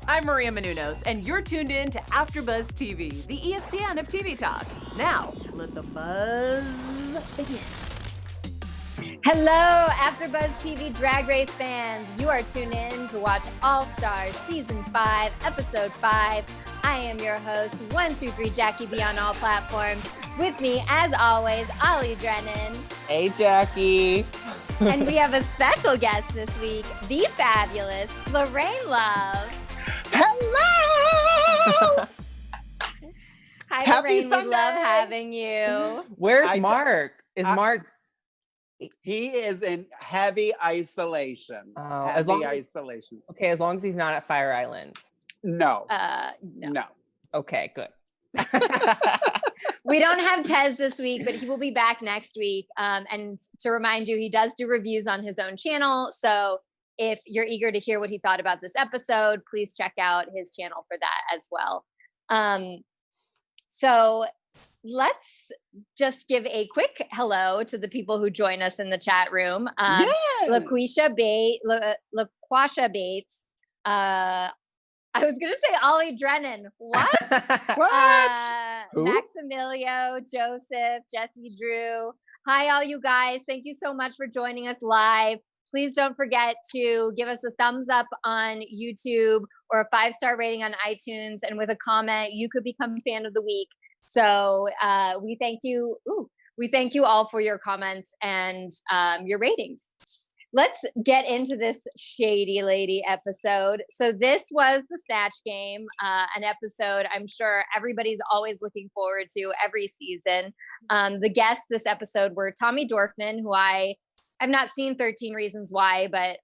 I'm Maria Menounos, and you're tuned in to AfterBuzz TV, the ESPN of TV talk. Now, let the buzz begin. Hello, AfterBuzz TV Drag Race fans. You are tuned in to watch All Stars Season 5, Episode 5. I am your host, 123 Jackie B on all platforms. With me, as always, Ollie Drennan. Hey, Jackie. And we have a special guest this week, the fabulous Lorraine Love. Hello! Hi, Happy Lorraine. Sunday! We love having you. Where's Mark? Mark? He is in heavy isolation. Oh, isolation. Okay, as long as he's not at Fire Island. No. No. Okay, good. We don't have Tez this week, but he will be back next week. And to remind you, he does do reviews on his own channel. So if you're eager to hear what he thought about this episode, please check out his channel for that as well. So let's just give a quick hello to the people who join us in the chat room. LaQuisha Bates. I was going to say Ollie Drennan. What? What? Maximilio, Joseph, Jesse Drew. Hi, all you guys. Thank you so much for joining us live. Please don't forget to give us a thumbs up on YouTube or a 5-star rating on iTunes. And with a comment, you could become fan of the week. So we thank you. We thank you all for your comments and your ratings. Let's get into this Shady Lady episode. So this was the Snatch Game, an episode I'm sure everybody's always looking forward to every season. The guests this episode were Tommy Dorfman, who I have not seen 13 Reasons Why, but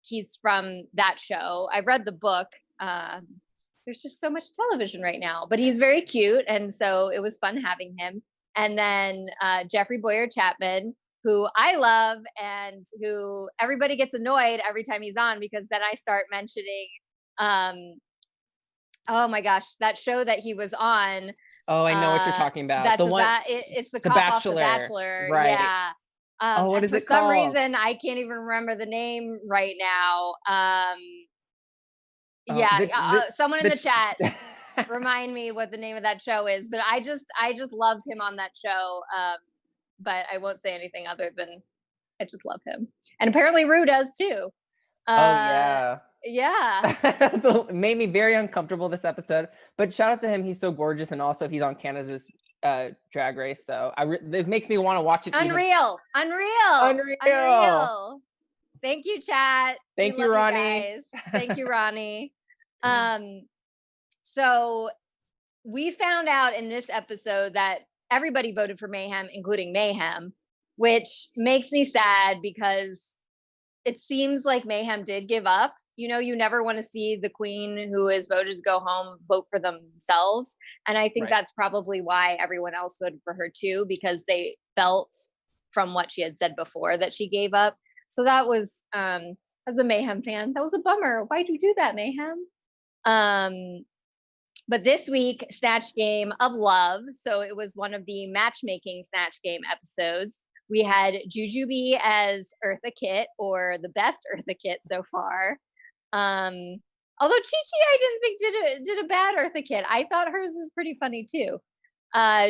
he's from that show. I've read the book. There's just so much television right now, but he's very cute. And so it was fun having him. And then Jeffree Bowyer-Chapman, who I love and who everybody gets annoyed every time he's on, because then I start mentioning, oh my gosh, that show that he was on. Oh, I know what you're talking about. It's the cop off The Bachelor. Right. Yeah. What is it called? For some reason, I can't even remember the name right now. Someone in the chat remind me what the name of that show is. But I just loved him on that show. But I won't say anything other than I just love him. And apparently Rue does too. Yeah. It made me very uncomfortable this episode. But shout out to him. He's so gorgeous. And also he's on Canada's Drag Race. So it makes me want to watch it. Unreal. Thank you, chat. Thank you, Ronnie. Thank you, Ronnie. So we found out in this episode that everybody voted for Mayhem, including Mayhem, which makes me sad because it seems like Mayhem did give up. You know, you never want to see the queen who is voted to go home vote for themselves. And I think that's probably why everyone else voted for her too, because they felt from what she had said before that she gave up. So that was, as a Mayhem fan, that was a bummer. Why'd you do that, Mayhem? But this week, Snatch Game of Love. So it was one of the matchmaking Snatch Game episodes. We had Jujubee as Eartha Kitt, or the best Eartha Kitt so far. Although Chi-Chi, I didn't think did a bad Eartha Kitt. I thought hers was pretty funny too.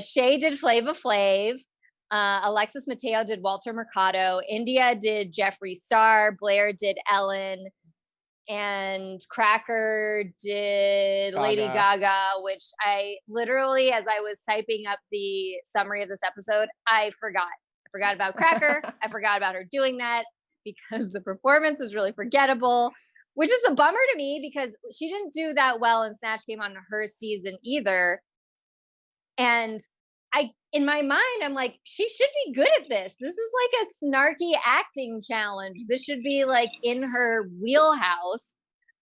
Shea did Flavor Flav. Alexis Mateo did Walter Mercado. India did Jeffree Star. Blair did Ellen. And Cracker did Lady Gaga, which I literally, as I was typing up the summary of this episode, I forgot. I forgot about Cracker. I forgot about her doing that because the performance was really forgettable, which is a bummer to me because she didn't do that well in Snatch Game on her season either. And in my mind, I'm like, she should be good at this. This is like a snarky acting challenge. This should be like in her wheelhouse.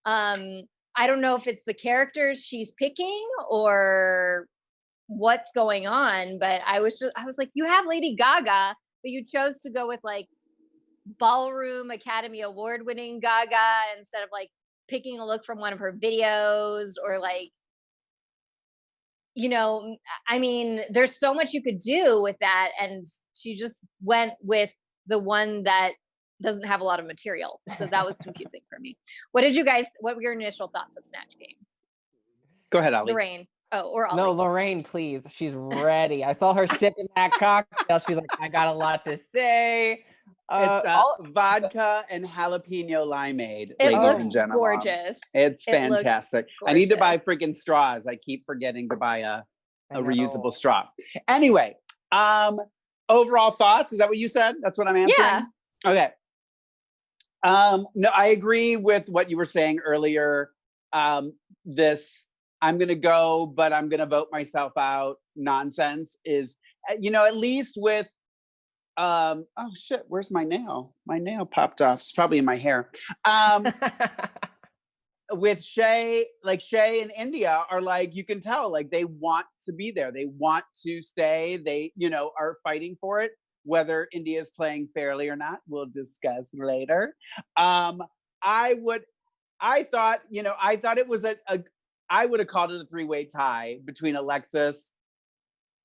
I don't know if it's the characters she's picking or what's going on, but I was like, you have Lady Gaga, but you chose to go with like Ballroom Academy Award winning Gaga instead of like picking a look from one of her videos or like, you know, I mean, there's so much you could do with that. And she just went with the one that doesn't have a lot of material. So that was confusing for me. What were your initial thoughts of Snatch Game? Go ahead, Ali. Lorraine. Oh, or Ollie. No, Lorraine, please. She's ready. I saw her sipping that cocktail. She's like, I got a lot to say. It's vodka and jalapeno limeade, It ladies looks and gentlemen. gorgeous. It's fantastic. I need to buy gorgeous. freaking straws. I keep forgetting to buy a I reusable know. straw. Anyway, overall thoughts? Is that what you said? That's what I'm answering? Yeah. Okay. No, I agree with what you were saying earlier. This I'm going to go, but I'm going to vote myself out nonsense is, at least with, oh shit, where's my nail? My nail popped off. It's probably in my hair. With Shea, like Shea and India are like, you can tell, like they want to be there. They want to stay. They, are fighting for it. Whether India is playing fairly or not, we'll discuss later. I thought it was I would have called it a three-way tie between Alexis,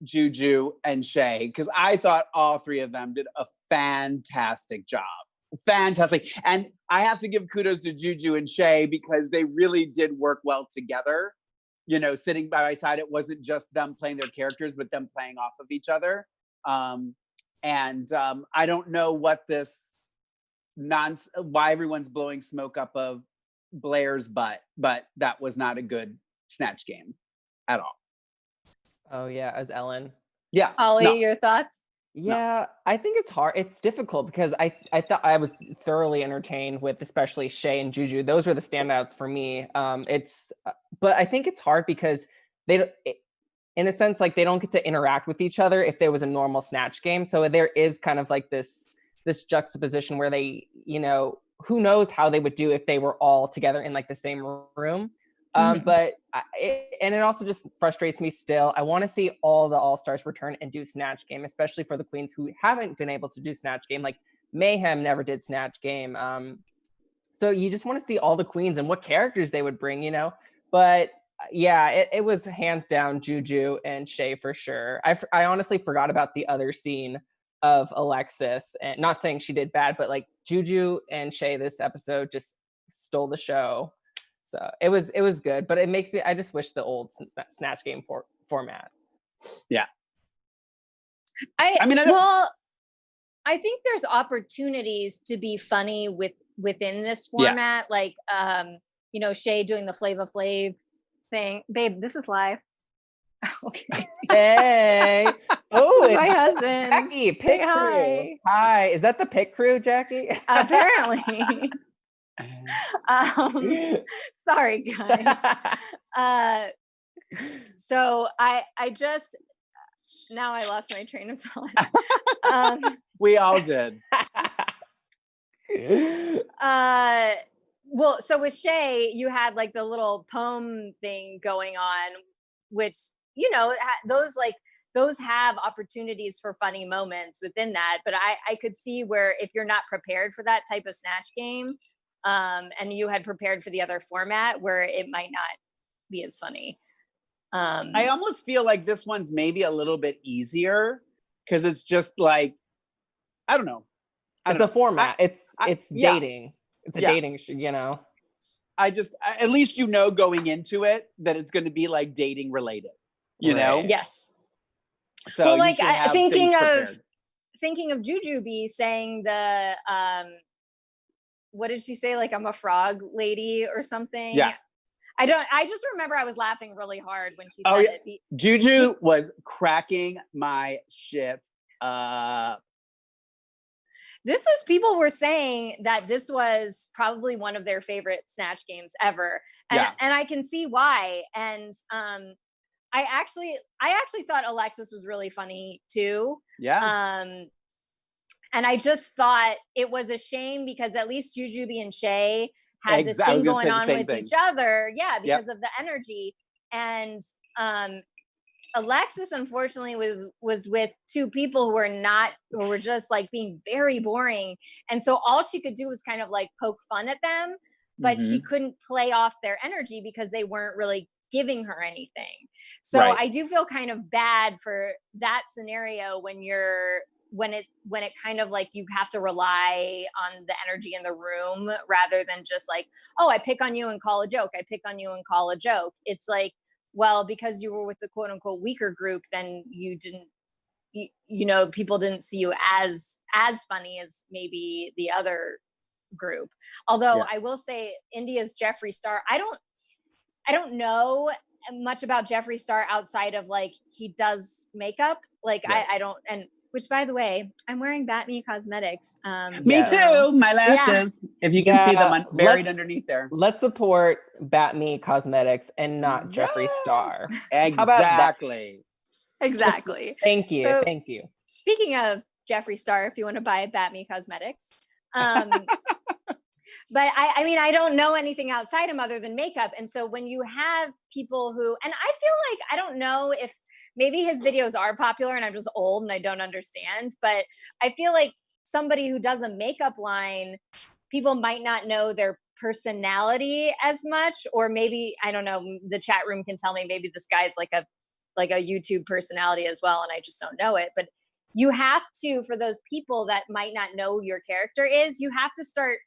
Juju, and Shea, because I thought all three of them did a fantastic job. Fantastic. And I have to give kudos to Juju and Shea because they really did work well together. Sitting by my side, it wasn't just them playing their characters, but them playing off of each other. I don't know what this why everyone's blowing smoke up of Blair's butt, but that was not a good Snatch Game at all. Oh yeah, as Ellen. Yeah. Ollie, your thoughts? Yeah, I think it's hard. It's difficult because I thought I was thoroughly entertained with especially Shea and Juju. Those were the standouts for me. But I think it's hard because in a sense, like they don't get to interact with each other if there was a normal Snatch Game. So there is kind of like this juxtaposition where they, who knows how they would do if they were all together in like the same room. But it also just frustrates me still. I want to see all the All-Stars return and do Snatch Game, especially for the queens who haven't been able to do Snatch Game. Like Mayhem never did Snatch Game. So you just want to see all the queens and what characters they would bring, But yeah, it was hands down Juju and Shea for sure. I honestly forgot about the other scene of Alexis, and not saying she did bad, but like Juju and Shea this episode just stole the show. So it was good, but it makes me, I just wish the old Snatch Game format. Yeah. I think there's opportunities to be funny within this format. Yeah. Like, Shea doing the Flavor Flav thing. Babe, this is live. Okay. Hey. Oh, my husband. Jackie, pit crew. Hi. Hi. Is that the pit crew, Jackie? Apparently. Sorry guys. So I just now I lost my train of thought. We all did. Well, so with Shea, you had like the little poem thing going on, which those have opportunities for funny moments within that. But I could see where if you're not prepared for that type of Snatch Game, and you had prepared for the other format, where it might not be as funny. I almost feel like this one's maybe a little bit easier because it's just like, I don't know. It's a format. It's dating. It's a dating, I just, at least going into it that it's going to be like dating related, know? Yes. So well, like thinking of Jujubee saying the what did she say? Like, I'm a frog lady or something. Yeah. I just remember I was laughing really hard when she said it. Juju was cracking my shit up. People were saying that this was probably one of their favorite Snatch Games ever. And I can see why. And I actually thought Alexis was really funny too. Yeah. And I just thought it was a shame because at least Jujubee and Shea had this thing going on with each other. Yeah, because of the energy. And Alexis, unfortunately, was with two people who were just like being very boring. And so all she could do was kind of like poke fun at them, but she couldn't play off their energy because they weren't really giving her anything. So I do feel kind of bad for that scenario when you're when it kind of like you have to rely on the energy in the room rather than just like, oh, I pick on you and call a joke. I pick on you and call a joke. It's like, well, because you were with the quote unquote weaker group, then you didn't, you know, people didn't see you as funny as maybe the other group. Although I will say India's Jeffree Star, I don't know much about Jeffree Star outside of like he does makeup. Like I don't, and which by the way, I'm wearing Batme Cosmetics. Me too, my lashes. If you can see them buried underneath there. Let's support Batme Cosmetics and not Jeffree Star. Exactly. Exactly. Thank you. So, thank you. Speaking of Jeffree Star, if you want to buy Batme Cosmetics. But I mean, I don't know anything outside him other than makeup. And so when you have people who, and I feel like, I don't know if maybe his videos are popular and I'm just old and I don't understand, but I feel like somebody who does a makeup line, people might not know their personality as much, or maybe, I don't know, the chat room can tell me maybe this guy's like a YouTube personality as well. And I just don't know it, but you have to, for those people that might not know who your character is, you have to start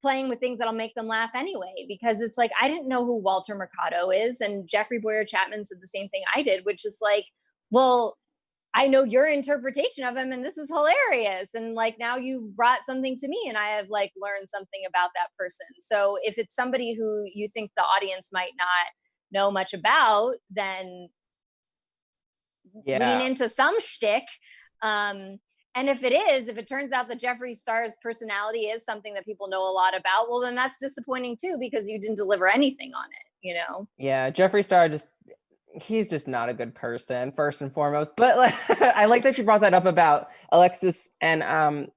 playing with things that'll make them laugh anyway, because it's like, I didn't know who Walter Mercado is. And Jeffree Bowyer-Chapman said the same thing I did, which is like, well, I know your interpretation of him and this is hilarious. And like, now you brought something to me and I have like learned something about that person. So if it's somebody who you think the audience might not know much about, then lean into some shtick. And if it turns out that Jeffree Star's personality is something that people know a lot about, well, then that's disappointing too, because you didn't deliver anything on it, you know? Yeah, Jeffree Star he's just not a good person, first and foremost. But like, I like that you brought that up about Alexis and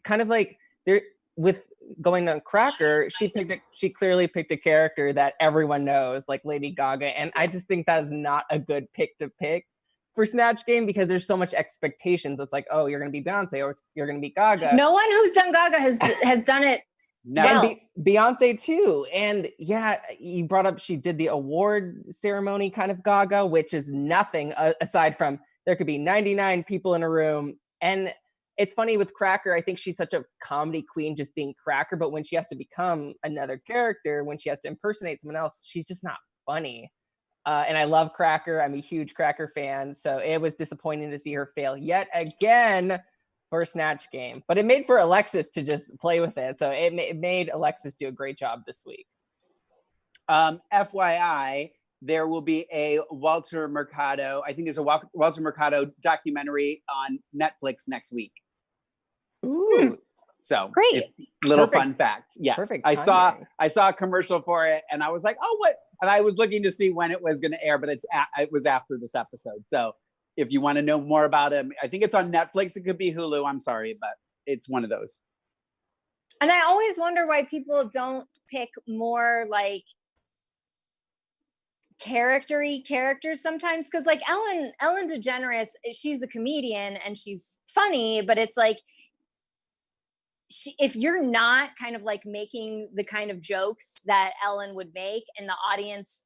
kind of like there with going on Cracker, she clearly picked a character that everyone knows, like Lady Gaga. And I just think that is not a good pick to pick for Snatch Game, because there's so much expectations. It's like, oh, you're going to be Beyonce or you're going to be Gaga. No one who's done Gaga has done it. No. Well. And Beyonce too. And yeah, you brought up, she did the award ceremony kind of Gaga, which is nothing aside from there could be 99 people in a room. And it's funny with Cracker, I think she's such a comedy queen just being Cracker, but when she has to become another character, when she has to impersonate someone else, she's just not funny. And I love Cracker. I'm a huge Cracker fan. So it was disappointing to see her fail yet again for Snatch Game. But it made for Alexis to just play with it. So it made Alexis do a great job this week. FYI, there will be a Walter Mercado, I think there's a Walter Mercado documentary on Netflix next week. Ooh. So great. Little fun fact. Yes. Perfect I saw a commercial for it and I was like, oh, what? And I was looking to see when it was going to air, but it was after this episode. So if you want to know more about it, I think it's on Netflix. It could be Hulu. I'm sorry, but it's one of those. And I always wonder why people don't pick more like characters sometimes. Cause like Ellen DeGeneres, she's a comedian and she's funny, but it's like, if you're not kind of like making the kind of jokes that Ellen would make and the audience,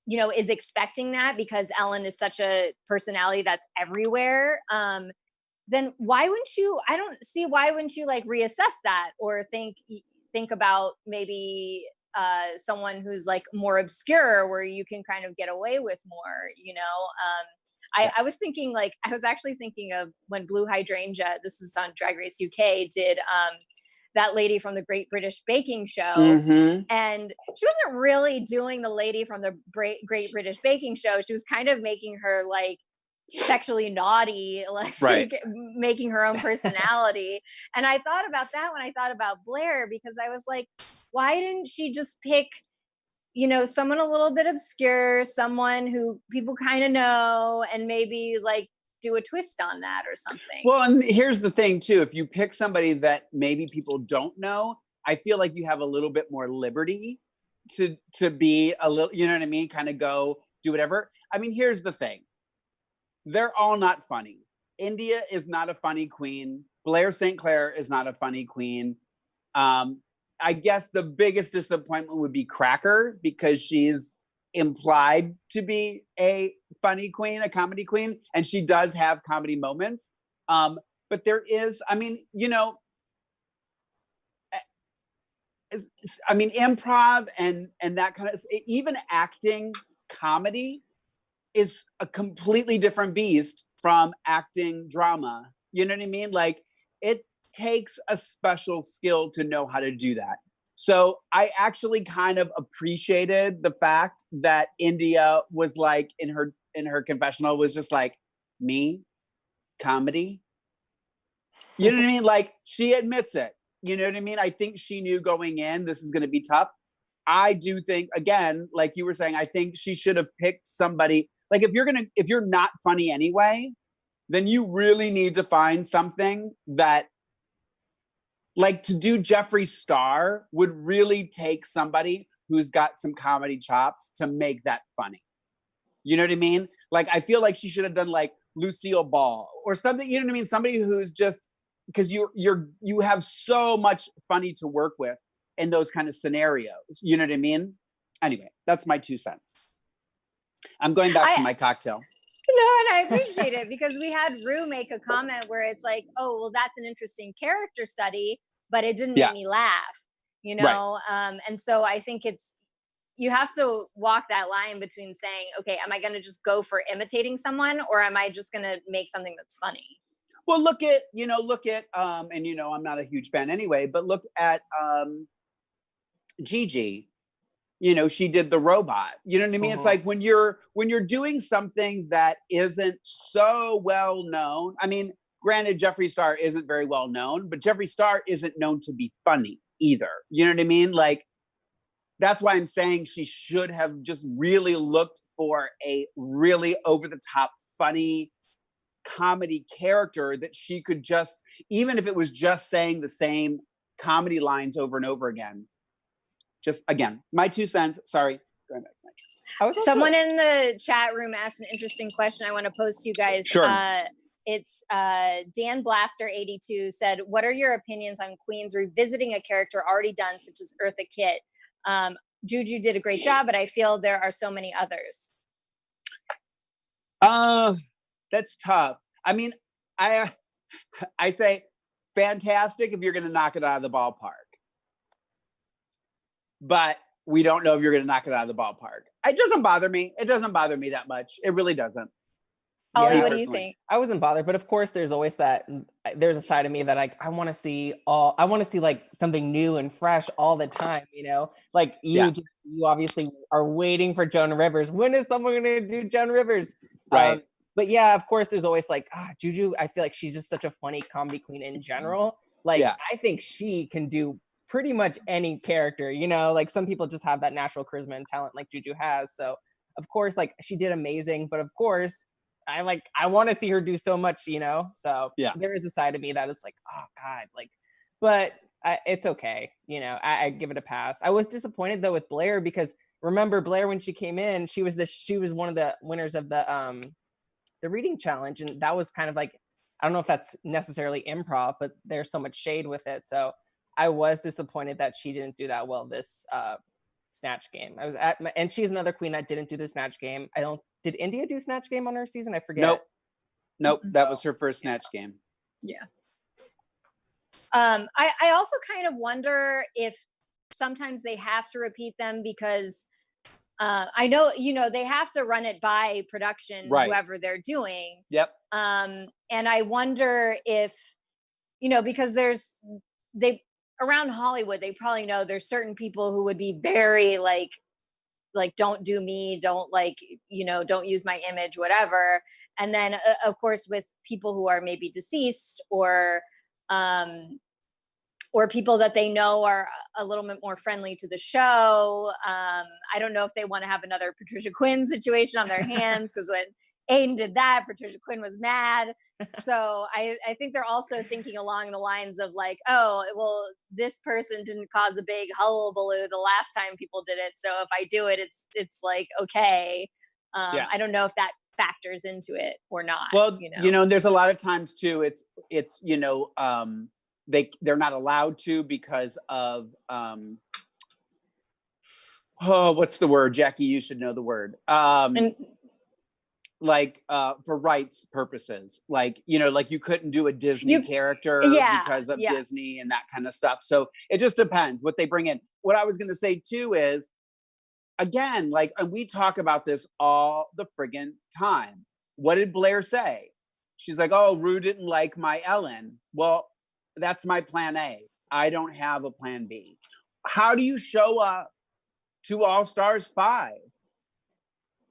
you know, is expecting that because Ellen is such a personality that's everywhere, then why wouldn't you, I don't see why wouldn't you like reassess that or think about maybe someone who's like more obscure where you can kind of get away with more, you know? I was actually thinking of when Blue Hydrangea, this is on Drag Race UK, did that lady from the Great British Baking Show. Mm-hmm. And she wasn't really doing the lady from the Great British Baking Show. She was kind of making her like sexually naughty, like making her own personality. And I thought about that when I thought about Blair, because I was like, why didn't she just pick, you know, someone a little bit obscure, someone who people kind of know, and maybe like do a twist on that or something. Well, and here's the thing too, if you pick somebody that maybe people don't know, I feel like you have a little bit more liberty to be a little, you know what I mean? Kind of go do whatever. I mean, here's the thing. They're all not funny. India is not a funny queen. Blair St. Clair is not a funny queen. I guess the biggest disappointment would be Cracker, because she's implied to be a funny queen, a comedy queen, and she does have comedy moments. but there is, I mean, you know, I mean, improv and that kind of, even acting comedy is a completely different beast from acting drama. You know what I mean? Like, it takes a special skill to know how to do that. So I actually kind of appreciated the fact that India was like, in her confessional, was just like, me, comedy. You know what I mean? Like, she admits it. You know what I mean? I think she knew going in, this is going to be tough. I do think, again, like you were saying, I think she should have picked somebody. Like, if you're not funny anyway, then you really need to find something that, like, to do Jeffree Star would really take somebody who's got some comedy chops to make that funny. You know what I mean? Like, I feel like she should have done like Lucille Ball or something. You know what I mean? Somebody who's just, because you have so much funny to work with in those kind of scenarios. You know what I mean? Anyway, that's my 2 cents. I'm going back to my cocktail. No, and I appreciate it because we had Rue make a comment where it's like, oh, well, that's an interesting character study, but it didn't make me laugh, you know? Right. And so I think you have to walk that line between saying, okay, am I going to just go for imitating someone, or am I just going to make something that's funny? Well, look at, and you know, I'm not a huge fan anyway, but look at Gigi. You know, she did the robot. You know what I mean? It's like when you're doing something that isn't so well known. I mean, granted, Jeffree Star isn't very well known, but Jeffree Star isn't known to be funny either. You know what I mean? Like, that's why I'm saying she should have just really looked for a really over the top funny comedy character that she could just, even if it was just saying the same comedy lines over and over again. Just, again, my 2 cents. Sorry, going back to my Someone in the chat room asked an interesting question I want to pose to you guys. Sure. It's Dan Blaster 82 said, what are your opinions on queens revisiting a character already done, such as Eartha Kitt? Juju did a great job, but I feel there are so many others. That's tough. I mean, I say fantastic if you're going to knock it out of the ballpark. But we don't know if you're going to knock it out of the ballpark. It doesn't bother me. It doesn't bother me that much. It really doesn't. Ollie, what do you think? I wasn't bothered, but of course there's always there's a side of me that I want to see like something new and fresh all the time, you know? Like you obviously are waiting for Joan Rivers. When is someone going to do Joan Rivers? Right. But yeah, of course there's always like, Juju, I feel like she's just such a funny comedy queen in general. Like, I think she can do pretty much any character, you know? Like, some people just have that natural charisma and talent like Juju has. So of course, like, she did amazing, but of course, I want to see her do so much, you know? So there is a side of me that is like, oh God, like, but it's okay. You know, I give it a pass. I was disappointed though with Blair, because remember Blair, when she came in, she was one of the winners of the reading challenge. And that was kind of like, I don't know if that's necessarily improv, but there's so much shade with it. So I was disappointed that she didn't do that well this Snatch Game. And she's another queen that didn't do the Snatch Game. Did India do Snatch Game on her season? I forget. Nope. That was her first Snatch Game. Yeah. I also kind of wonder if sometimes they have to repeat them because I know, you know, they have to run it by production, whoever they're doing. Yep. And I wonder if, you know, because around Hollywood, they probably know there's certain people who would be very like don't do me, don't don't use my image, whatever. And then of course with people who are maybe deceased or people that they know are a little bit more friendly to the show. I don't know if they want to have another Patricia Quinn situation on their hands, because when Aiden did that, Patricia Quinn was mad. So I think they're also thinking along the lines of like, oh, well, this person didn't cause a big hullabaloo the last time people did it, so if I do it, it's like okay. I don't know if that factors into it or not. Well, you know, there's a lot of times too. It's you know, they're not allowed to because of what's the word, Jackie? You should know the word. like for rights purposes, like, you know, like you couldn't do a Disney character because of Disney and that kind of stuff. So it just depends what they bring in. What I was going to say too is, again, like, and we talk about this all the friggin' time. What did Blair say? She's like, oh, Ru didn't like my Ellen. Well, that's my plan A. I don't have a plan B. How do you show up to All Stars 5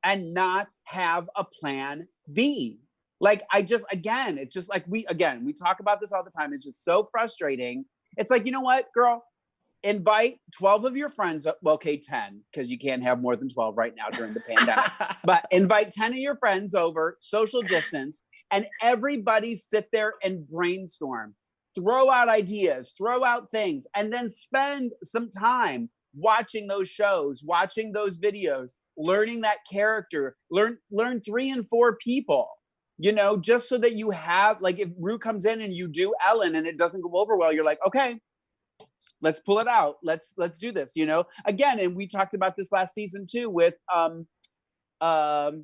and not have a plan B? Like, again, it's just like, we talk about this all the time. It's just so frustrating. It's like, you know what, girl? Invite 12 of your friends, well, okay, 10, because you can't have more than 12 right now during the pandemic. But invite 10 of your friends over, social distance, and everybody sit there and brainstorm. Throw out ideas, throw out things, and then spend some time watching those shows, watching those videos, learning that character, learn 3 and 4 people, you know, just so that you have, like, if Ru comes in and you do Ellen and it doesn't go over well, you're like, okay, let's pull it out. Let's do this, you know, again. And we talked about this last season too with Heidi.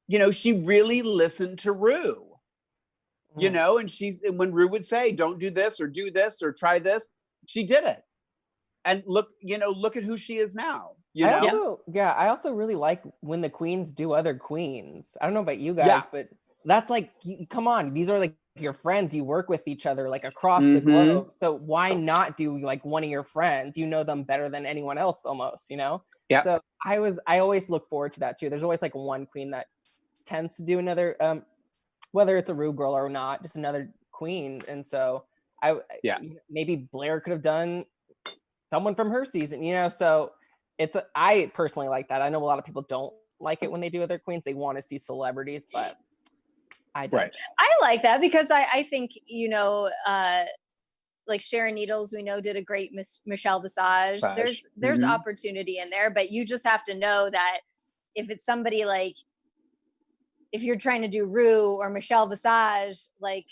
You know, she really listened to Ru, you know, and when Ru would say, don't do this or try this, she did it. And look at who she is now. You know? I also really like when the queens do other queens. I don't know about you guys, but that's like, come on, these are like your friends. You work with each other like across the globe. So why not do like one of your friends? You know them better than anyone else almost, you know? Yeah. So I always look forward to that too. There's always like one queen that tends to do another, whether it's a Ru girl or not, just another queen. And so maybe Blair could have done someone from her season, you know? So I personally like that. I know a lot of people don't like it when they do other queens. They want to see celebrities, but I don't. Right. I like that because I think, you know, like Sharon Needles, we know, did a great Michelle Visage. There's opportunity in there, but you just have to know that if it's somebody like, if you're trying to do Ru or Michelle Visage, like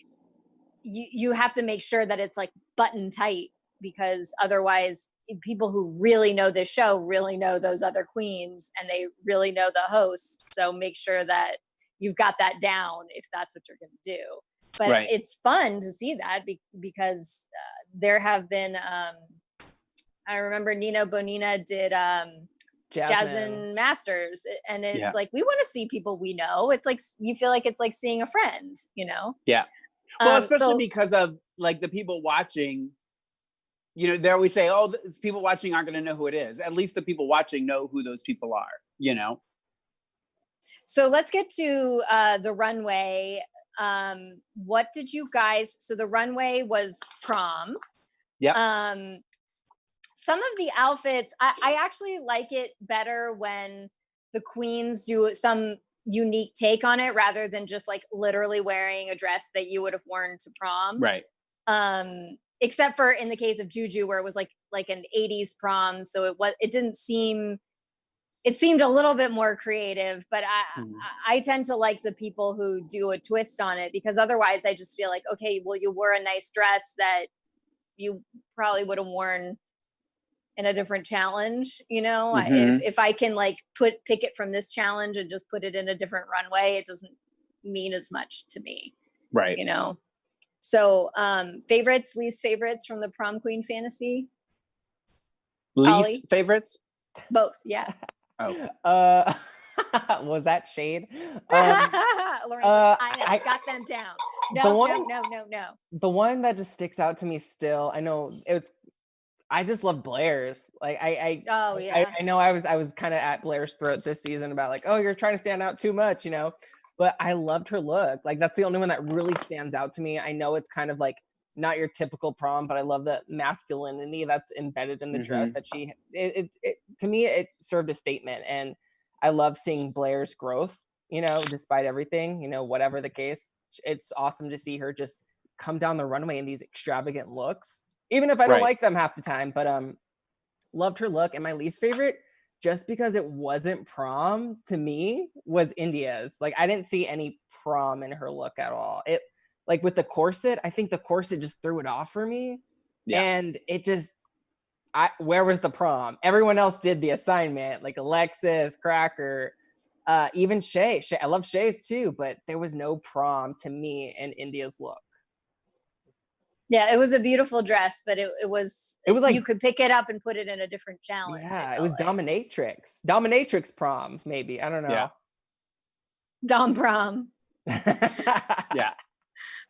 you have to make sure that it's like button tight, because otherwise people who really know this show really know those other queens and they really know the hosts. So make sure that you've got that down if that's what you're going to do. But it's fun to see that because there have been, I remember Nina Bonina did Jasmine Masters, and it's like, we want to see people we know. It's like, you feel like it's like seeing a friend, you know? Yeah. Well, especially because of like the people watching, you know, they always say, oh, the people watching aren't going to know who it is. At least the people watching know who those people are, you know? So let's get to the runway. What did you guys, so the runway was prom. Yeah. Some of the outfits, I actually like it better when the queens do some unique take on it rather than just like literally wearing a dress that you would have worn to prom. Right. Except for in the case of Juju, where it was like an 80s prom. So it seemed a little bit more creative, but I tend to like the people who do a twist on it, because otherwise I just feel like, okay, well, you wore a nice dress that you probably would have worn in a different challenge, you know? If I can like pick it from this challenge and just put it in a different runway, it doesn't mean as much to me. Right. You know? So favorites, least favorites from the Prom Queen Fantasy? Least Ollie? favorites? Both, yeah. Oh. Was that shade? I got them down. No. The one that just sticks out to me still, I know I just love Blair's. Like I know I was kind of at Blair's throat this season about like, oh, you're trying to stand out too much, you know. But I loved her look. Like that's the only one that really stands out to me. I know it's kind of like not your typical prom, but I love the masculinity that's embedded in the dress that it to me, it served a statement. And I love seeing Blair's growth, you know, despite everything, you know, whatever the case. It's awesome to see her just come down the runway in these extravagant looks, even if I don't like them half the time. But loved her look. And my least favorite, just because it wasn't prom to me, was India's. Like I didn't see any prom in her look at all. It like with the corset, I think the corset just threw it off for me. Yeah. And it just, where was the prom? Everyone else did the assignment, like Alexis, Cracker. Even Shea, I love Shea's too, but there was no prom to me in India's look. Yeah, it was a beautiful dress, but it was like, you could pick it up and put it in a different challenge. Yeah, it was like dominatrix prom, maybe. I don't know. Yeah. Dom prom. Yeah.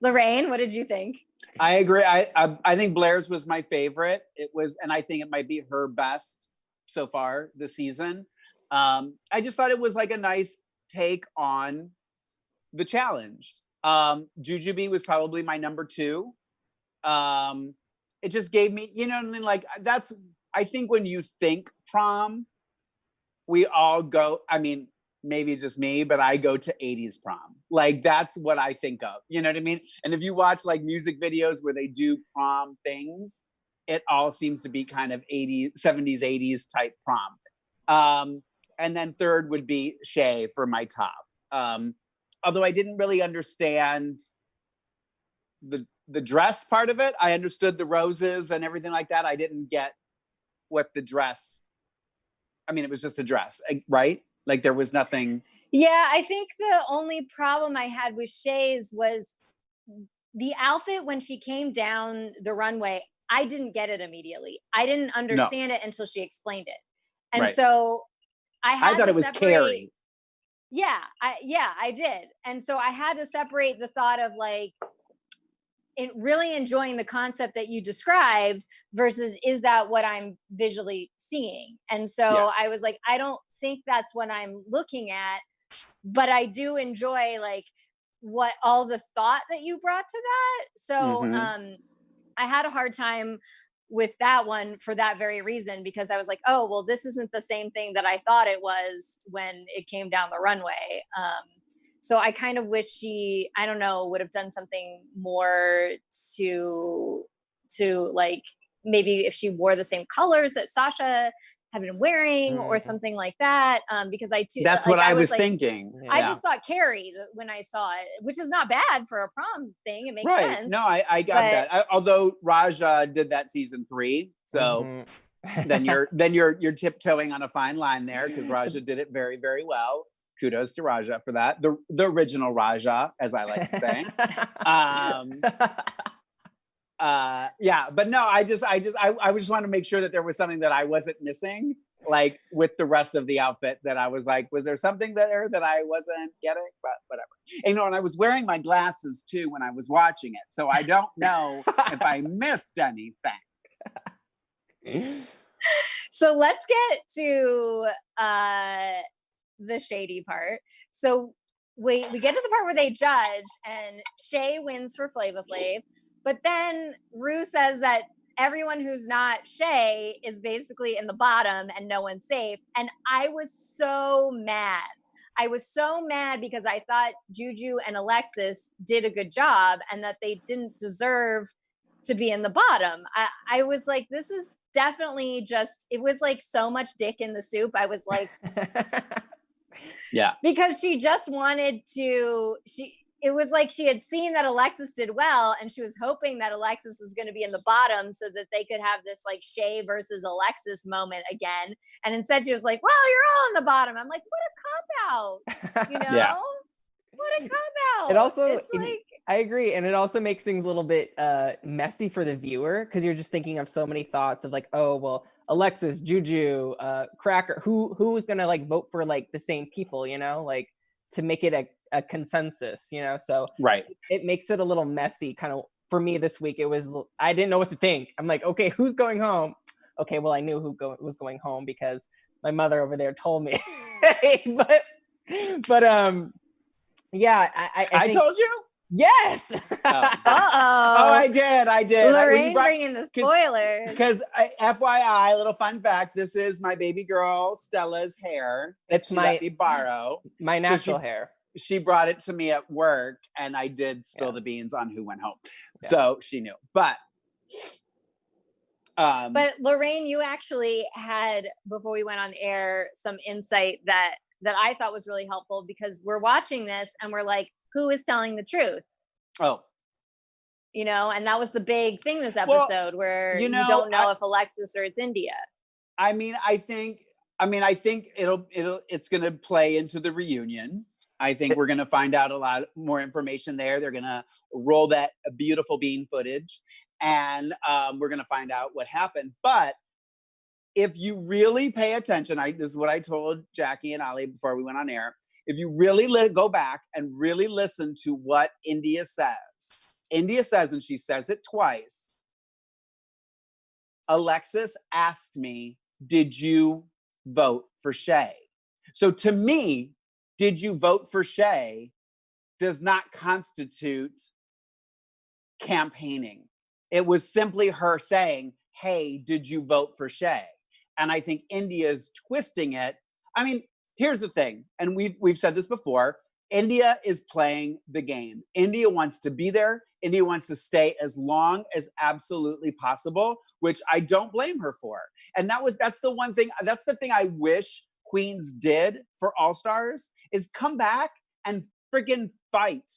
Lorraine, what did you think? I agree. I think Blair's was my favorite. It was, and I think it might be her best so far this season. I just thought it was like a nice take on the challenge. Jujubee was probably my number 2. It just gave me, you know what I mean? Like that's, I think when you think prom, we all go, I mean, maybe just me, but I go to 80s prom. Like that's what I think of, you know what I mean? And if you watch like music videos where they do prom things, it all seems to be kind of 80s, 70s, 80s type prom. And then third would be Shea for my top. Although I didn't really understand the dress part of it. I understood the roses and everything like that. I didn't get what the dress, I mean, it was just a dress, right? Like there was nothing. Yeah, I think the only problem I had with Shea's was the outfit when she came down the runway. I didn't get it immediately. I didn't understand it until she explained it. And so I thought it was Carrie. Yeah, I did. And so I had to separate the thought of like, really enjoying the concept that you described versus is that what I'm visually seeing? And so I was like, I don't think that's what I'm looking at, but I do enjoy like what all the thought that you brought to that. So I had a hard time with that one for that very reason, because I was like, oh, well, this isn't the same thing that I thought it was when it came down the runway. So I kind of wish she, I don't know, would have done something more to like, maybe if she wore the same colors that Sasha had been wearing or something like that. Because that's what I was thinking. I just thought Carrie when I saw it, which is not bad for a prom thing. It makes sense. No, I got that. Although Raja did that season 3, so then you're tiptoeing on a fine line there, because Raja did it very, very well. Kudos to Raja for that. The original Raja, as I like to say. But no, I just wanted to make sure that there was something that I wasn't missing, like with the rest of the outfit, that I was like, was there something there that I wasn't getting? But whatever. And, you know, and I was wearing my glasses too when I was watching it, so I don't know if I missed anything. So let's get to the shady part. So we get to the part where they judge and Shea wins for Flavor Flav, but then Ru says that everyone who's not Shea is basically in the bottom and no one's safe. And I was so mad. Because I thought Juju and Alexis did a good job and that they didn't deserve to be in the bottom. I was like, this is definitely just, it was like so much dick in the soup. I was like, yeah, because she just wanted to, it was like she had seen that Alexis did well and she was hoping that Alexis was going to be in the bottom so that they could have this like Shea versus Alexis moment again. And instead she was like, well, you're all in the bottom. I'm like, what a cop out, you know? Yeah. What a cop out. It also, it's like, I agree. And it also makes things a little bit messy for the viewer, because you're just thinking of so many thoughts of like, oh, well, Alexis, Juju, Cracker, who is going to like vote for like the same people, you know, like to make it a consensus, you know? So it makes it a little messy kind of for me this week. It was, I didn't know what to think. I'm like, okay, who's going home? Okay, well, I knew who was going home because my mother over there told me. but yeah, I told you. Yes. I did. Lorraine bringing the spoilers. Because FYI, little fun fact: this is my baby girl Stella's hair. It's let me borrow my natural hair. She brought it to me at work, and I did spill the beans on who went home, so she knew. But Lorraine, you actually had, before we went on air, some insight that I thought was really helpful, because we're watching this and we're like, who is telling the truth? Oh, you know, and that was the big thing this episode, where you don't know if Alexis or it's India. I mean, I think I mean, I think it's going to play into the reunion. I think we're going to find out a lot more information there. They're going to roll that beautiful bean footage, and we're going to find out what happened. But if you really pay attention, this is what I told Jackie and Ali before we went on air. If you really go back and really listen to what India says, and she says it twice, Alexis asked me, did you vote for Shea? So to me, did you vote for Shea does not constitute campaigning. It was simply her saying, hey, did you vote for Shea? And I think India's twisting it. I mean, here's the thing, and we've said this before, India is playing the game. India wants to be there. India wants to stay as long as absolutely possible, which I don't blame her for. And that's the thing I wish Queens did for All Stars, is come back and freaking fight.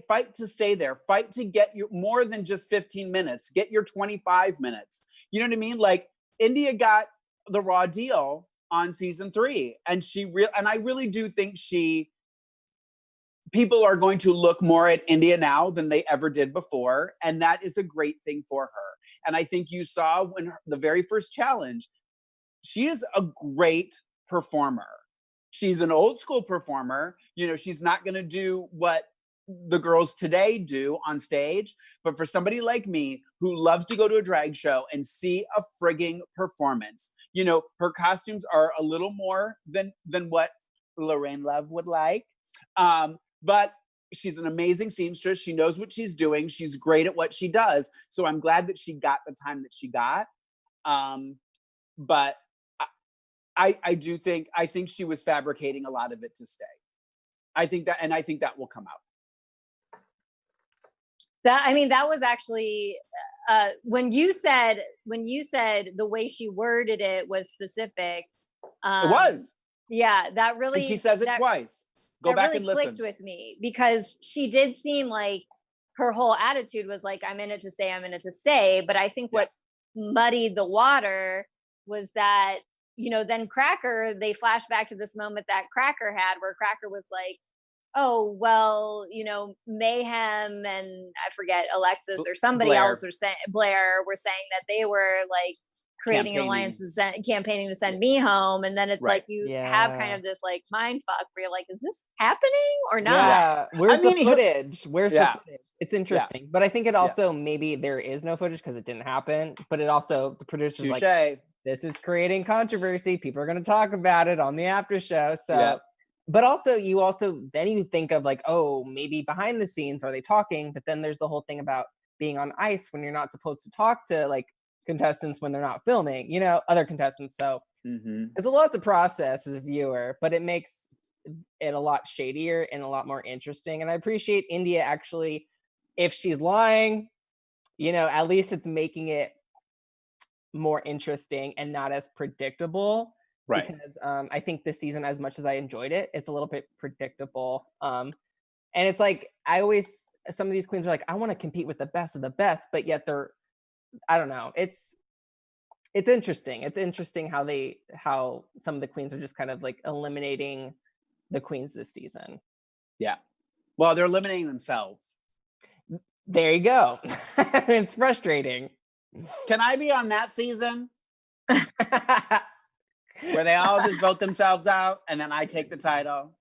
Fight to stay there. Fight to get you more than just 15 minutes. Get your 25 minutes. You know what I mean? Like, India got the raw deal on season 3, and I really do think people are going to look more at India now than they ever did before, and that is a great thing for her. And I think you saw when the very first challenge, she is a great performer. She's an old school performer. You know, she's not going to do what the girls today do on stage, but for somebody like me who loves to go to a drag show and see a frigging performance, you know, her costumes are a little more than what Lorraine Love would like, but she's an amazing seamstress. She knows what she's doing. She's great at what she does. So I'm glad that she got the time that she got. But I think she was fabricating a lot of it to stay. I think that will come out. That was actually when you said the way she worded it was specific. It was. Yeah, that really. And she says it twice. Go back really and listen. Clicked with me, because she did seem like her whole attitude was like, I'm in it to stay, I'm in it to stay. But I think what muddied the water was that, you know, then Cracker, they flash back to this moment that Cracker had, where Cracker was like, oh, well, you know, Mayhem and I forget, Alexis or somebody Blair. else Blair were saying that they were like creating an alliance and campaigning to send me home. And then it's like you have kind of this like mind fuck where you're like, is this happening or not? Yeah. Where's the footage? Where's the footage? It's interesting. But I think it also maybe there is no footage because it didn't happen. But it also, the producers like, this is creating controversy. People are going to talk about it on the after show. So but also then you think of like, oh, maybe behind the scenes, are they talking? But then there's the whole thing about being on ice when you're not supposed to talk to like contestants when they're not filming, you know, other contestants. So there's a lot to process as a viewer, but it makes it a lot shadier and a lot more interesting. And I appreciate India actually, if she's lying, you know, at least it's making it more interesting and not as predictable. Right. Because I think this season, as much as I enjoyed it, it's a little bit predictable. And it's like, some of these queens are like, I want to compete with the best of the best, but yet I don't know. It's interesting. It's interesting how some of the queens are just kind of like eliminating the queens this season. Yeah. Well, they're eliminating themselves. There you go. It's frustrating. Can I be on that season? Where they all just vote themselves out and then I take the title.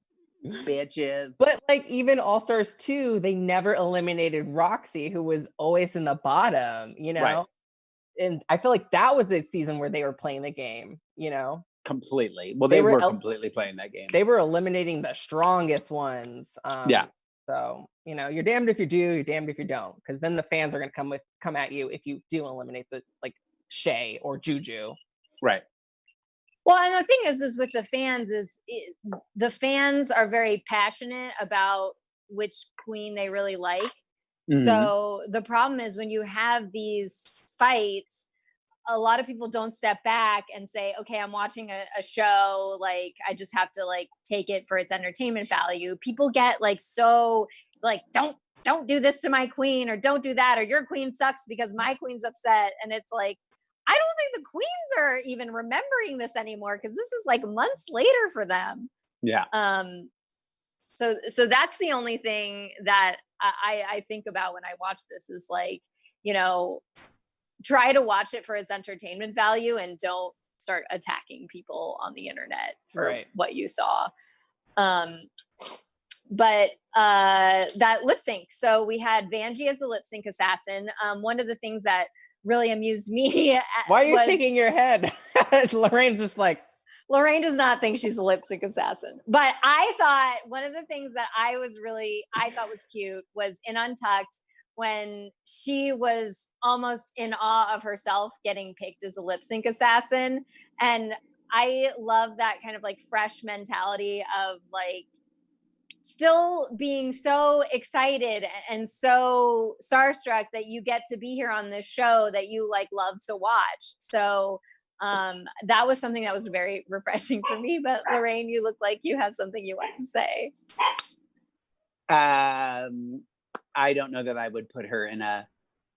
Bitches. But like even All Stars 2, they never eliminated Roxy, who was always in the bottom, you know? Right. And I feel like that was the season where they were playing the game, you know? Completely. Well, they were completely playing that game. They were eliminating the strongest ones. So, you know, you're damned if you do, you're damned if you don't. Because then the fans are going to come at you if you do eliminate the like Shea or Juju. Right. Well, and the thing is with the fans the fans are very passionate about which queen they really like. Mm-hmm. So the problem is when you have these fights, a lot of people don't step back and say, okay, I'm watching a show, like I just have to like take it for its entertainment value. People get like so like don't do this to my queen, or don't do that, or your queen sucks because my queen's upset. And it's like, I don't think the queens are even remembering this anymore because this is like months later for them. Yeah. So that's the only thing that I think about when I watch this is like, you know, try to watch it for its entertainment value and don't start attacking people on the internet for what you saw. But that lip sync. So we had Vanjie as the lip sync assassin. One of the things that really amused me. Why are you shaking your head? Lorraine's just like. Lorraine does not think she's a lip sync assassin. But I thought one of the things that I thought was cute was in Untucked when she was almost in awe of herself getting picked as a lip sync assassin. And I love that kind of like fresh mentality of like still being so excited and so starstruck that you get to be here on this show that you like love to watch. So that was something that was very refreshing for me. But Lorraine, you look like you have something you want to say. I don't know that I would put her in a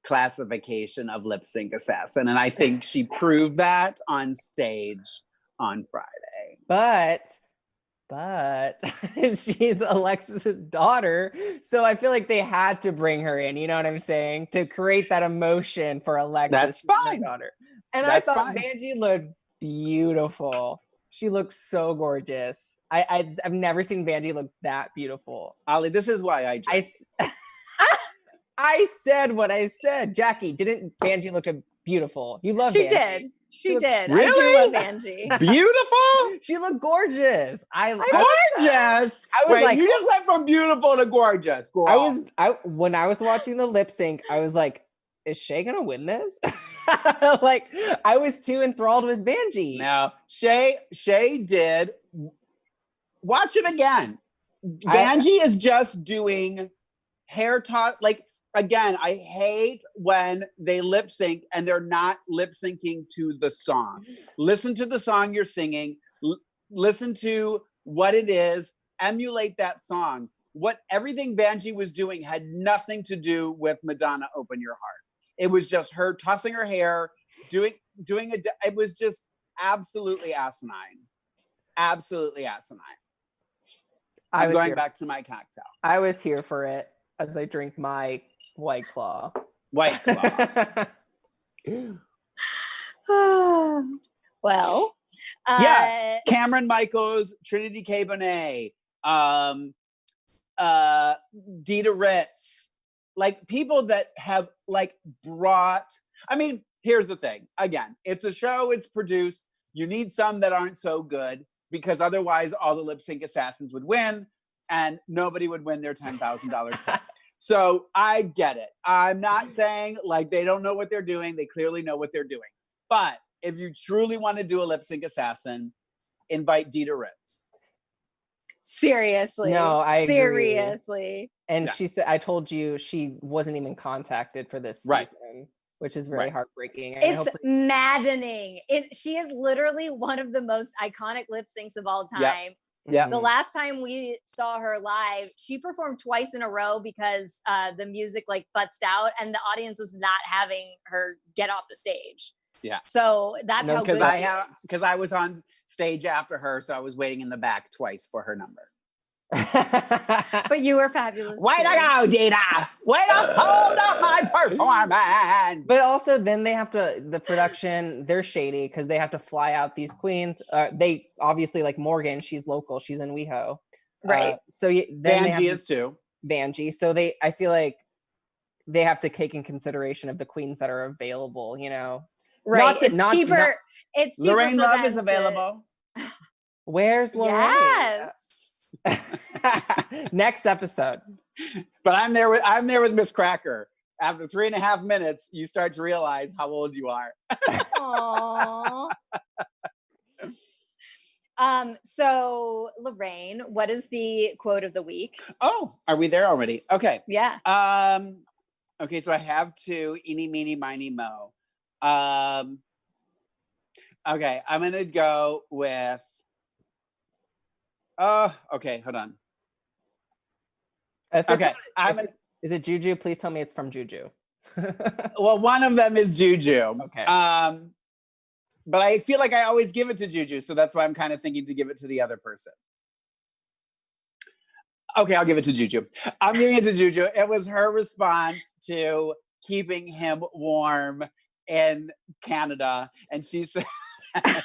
classification of lip sync assassin. And I think she proved that on stage on Friday. But she's Alexis's daughter. So I feel like they had to bring her in, you know what I'm saying? To create that emotion for Alexis. That's fine. Daughter. And That's I thought fine. Vanjie looked beautiful. She looks so gorgeous. I've never seen Vanjie look that beautiful. Ollie, this is why I drink. I said what I said. Jackie, didn't Vanjie look beautiful? You love She Vanjie. did. She did. Really? I do love Vanjie. Beautiful? She looked gorgeous. Gorgeous. I was Wait, like, you just went from beautiful to gorgeous. Girl. When I was watching the lip sync, I was like, is Shea gonna win this? Like, I was too enthralled with Vanjie. No, Shea did. Watch it again. Vanjie is just doing hair toss. Like, again, I hate when they lip sync and they're not lip syncing to the song. Listen to the song you're singing. Listen to what it is. Emulate that song. Everything Vanjie was doing had nothing to do with Madonna Open Your Heart. It was just her tossing her hair, it was just absolutely asinine. Absolutely asinine. I'm going back to my cocktail. I was here for it as I drink my White Claw. White Claw. Well. Yeah. Cameron Michaels, Trinity K. Bonet, Dita Ritz. Like people that have like brought, I mean, here's the thing. Again, it's a show, it's produced. You need some that aren't so good because otherwise all the lip sync assassins would win and nobody would win their $10,000 tip. So I get it. I'm not saying like they don't know what they're doing. They clearly know what they're doing. But if you truly want to do a lip sync assassin, invite Dita Ritz. Seriously. No, I agree. Seriously. And she said, I told you she wasn't even contacted for this season, which is very heartbreaking. And it's maddening. She is literally one of the most iconic lip syncs of all time. Yeah. The last time we saw her live, she performed twice in a row because the music like futzed out and the audience was not having her get off the stage. Yeah. So that's how good she is. Because I was on stage after her, so I was waiting in the back twice for her number. But you were fabulous. Way to go, Dita! Way to hold the high performance! But also, then they have to, the production, they're shady because they have to fly out these queens. They obviously, like Morgan, she's local, she's in WeHo. Right. So Vanjie is too. Vanjie. So I feel like they have to take in consideration of the queens that are available, you know? Right. It's cheaper. It's cheaper. Lorraine Love is available. Where's Lorraine? Yes. Next episode. But I'm there with Miss Cracker. After 3.5 minutes, you start to realize how old you are. Aww. So Lorraine, what is the quote of the week? Oh, are we there already? Okay. Yeah. Okay, so I have two. Eeny, meeny, miny, mo. Okay, I'm gonna go with. Okay, hold on. Okay, Is it Juju? Please tell me it's from Juju. Well, one of them is Juju. Okay. But I feel like I always give it to Juju, so that's why I'm kind of thinking to give it to the other person. Okay, I'll give it to Juju. I'm giving it to Juju. It was her response to keeping him warm in Canada. And she said, I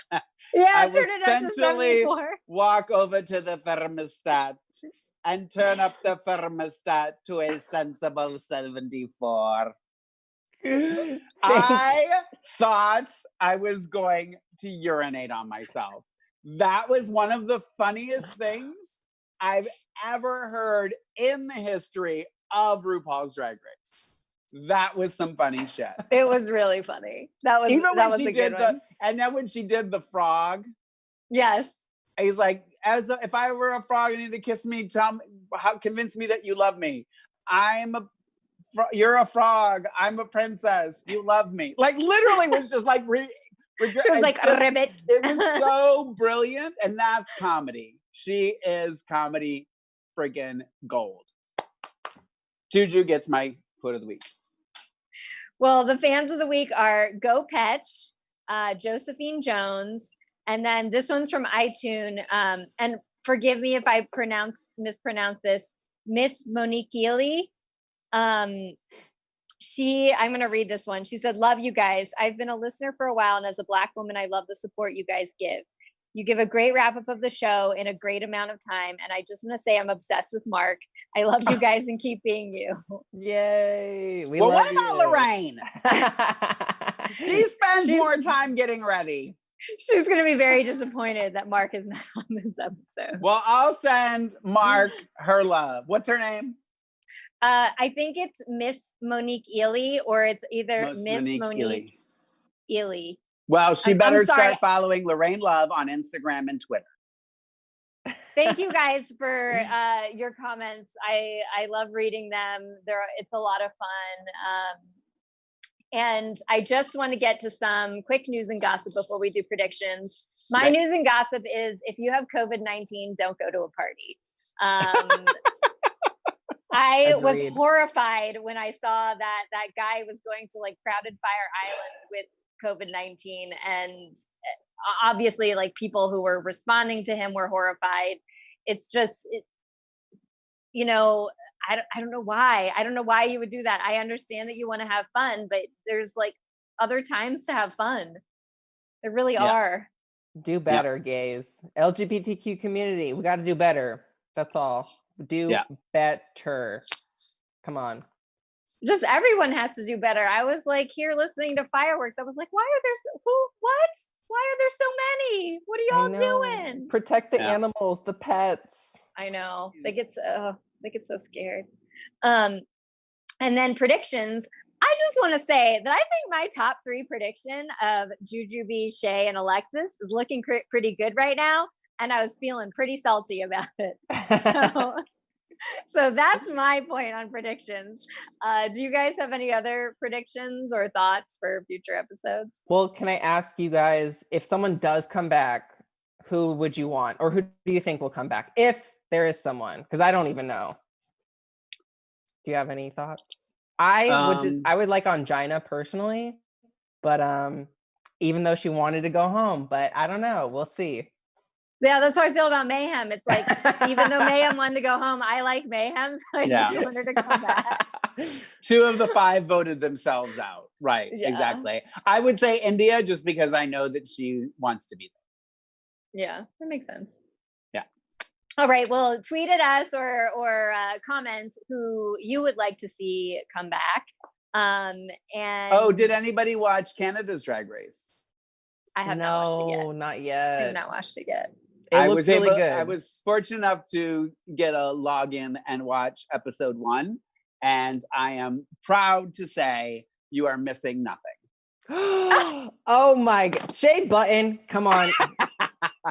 will turn it up to essentially 74. walk over to the thermostat and turn up the thermostat to a sensible 74. I thought I was going to urinate on myself. That was one of the funniest things I've ever heard in the history of RuPaul's Drag Race. That was some funny shit. It was really funny. That was Even that when was she a good did one. and then when she did the frog, Yes. he's like, if I were a frog, you need to kiss me, convince me that you love me. You're a frog. I'm a princess. You love me. Like literally was just like, She was like a ribbit. It was so brilliant. And that's comedy. She is comedy friggin' gold. Juju gets my quote of the week. Well, the fans of the week are Go Petch, Josephine Jones, and then this one's from iTunes. And forgive me if I mispronounce this, Miss Monique Ely. I'm going to read this one. She said, "Love you guys. I've been a listener for a while, and as a Black woman, I love the support you guys give. You give a great wrap up of the show in a great amount of time. And I just want to say I'm obsessed with Mark. I love you guys and keep being you." Yay. Well, what about Lorraine? She spends more time getting ready. She's going to be very disappointed that Mark is not on this episode. Well, I'll send Mark her love. What's her name? I think it's Miss Monique Ely, or it's either Miss Monique Ely. Well, she better sorry. start following Lorraine Love on Instagram and Twitter. Thank you guys for your comments. I love reading them. It's a lot of fun. And I just want to get to some quick news and gossip before we do predictions. My news and gossip is if you have COVID-19, don't go to a party. I was horrified when I saw that guy was going to like Crowded Fire Island with COVID-19, and obviously like people who were responding to him were horrified. It's just, I don't know why. I don't know why you would do that. I understand that you want to have fun, but there's like other times to have fun. There really are. Do better, gays. LGBTQ community, we got to do better. That's all. Do better. Come on. Just everyone has to do better. I was like here listening to fireworks. I was like, why are there why are there so many? What are y'all doing? Protect the animals, the pets. I know. They get so scared. And then predictions. I just want to say that I think my top 3 prediction of Jujubee, Shea, and Alexis is looking pretty good right now. And I was feeling pretty salty about it. So that's my point on predictions. Do you guys have any other predictions or thoughts for future episodes? Well, can I ask you guys, if someone does come back, who would you want? Or who do you think will come back? If there is someone, because I don't even know. Do you have any thoughts? I would like Angina personally, but even though she wanted to go home, but I don't know. We'll see. Yeah, that's how I feel about Mayhem. It's like, even though Mayhem wanted to go home, I like Mayhem, so I just want her to come back. 2 of the 5 voted themselves out. Right, exactly. I would say India just because I know that she wants to be there. Yeah, that makes sense. Yeah. All right, well, tweet at us or comment who you would like to see come back. And did anybody watch Canada's Drag Race? I have not watched it yet. No, not yet. I have not watched it yet. It looks really good. I was fortunate enough to get a login and watch episode 1, and I am proud to say you are missing nothing. Oh my God. Shea Button, come on.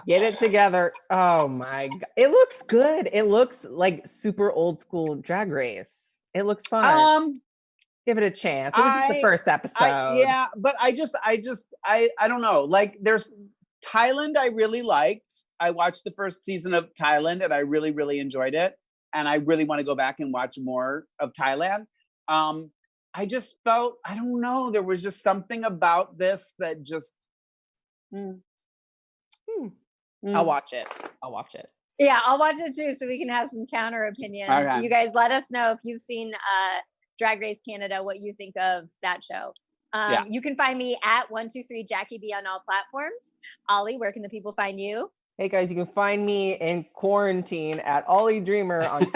Get it together. Oh my God. It looks good. It looks like super old school Drag Race. It looks fun. Give it a chance. It was just the first episode. But I don't know. Like there's Thailand I really liked. I watched the first season of Thailand and I really, really enjoyed it. And I really want to go back and watch more of Thailand. I I just felt, I don't know, there was just something about this that just. I'll watch it. I'll watch it. Yeah, I'll watch it too, so we can have some counter opinions. Okay. You guys let us know if you've seen Drag Race Canada, what you think of that show. You can find me at 123 Jackie B on all platforms. Ollie, where can the people find you? Hey guys, you can find me in quarantine at Ollie Dreamer on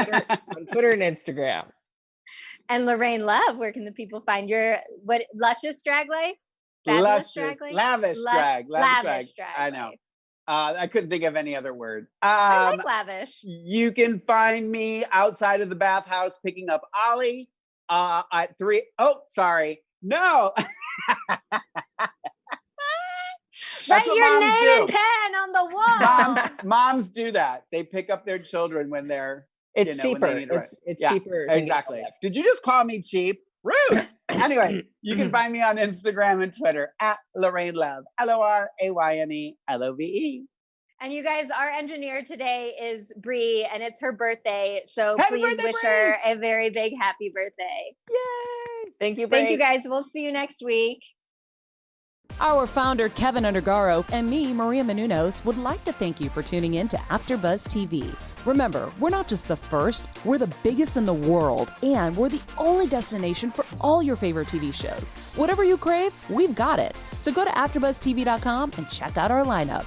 Twitter and Instagram. And Lorraine Love, where can the people find your luscious drag life? Fabulous Luscious, drag life? lavish drag. Lavish drag. I know. Life. I couldn't think of any other word. I like lavish. You can find me outside of the bathhouse picking up Ollie at 3. Oh, sorry. No. Write your name and pen on the wall. Moms do that. They pick up their children when they're It's cheaper. It's cheaper. Exactly. Did you just call me cheap? Rude. Anyway, you can find me on Instagram and Twitter at Lorraine Love. LORAYNE LOVE. And you guys, our engineer today is Bree, and it's her birthday. So Happy please birthday, wish Bree! her a very big happy birthday. Yay! Thank you, Bree. Thank you guys. We'll see you next week. Our founder, Keven Undergaro, and me, Maria Menounos, would like to thank you for tuning in to AfterBuzz TV. Remember, we're not just the first, we're the biggest in the world, and we're the only destination for all your favorite TV shows. Whatever you crave, we've got it. So go to AfterBuzzTV.com and check out our lineup.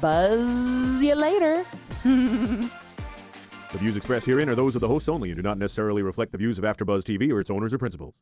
Buzz you later. The views expressed herein are those of the hosts only and do not necessarily reflect the views of AfterBuzz TV or its owners or principals.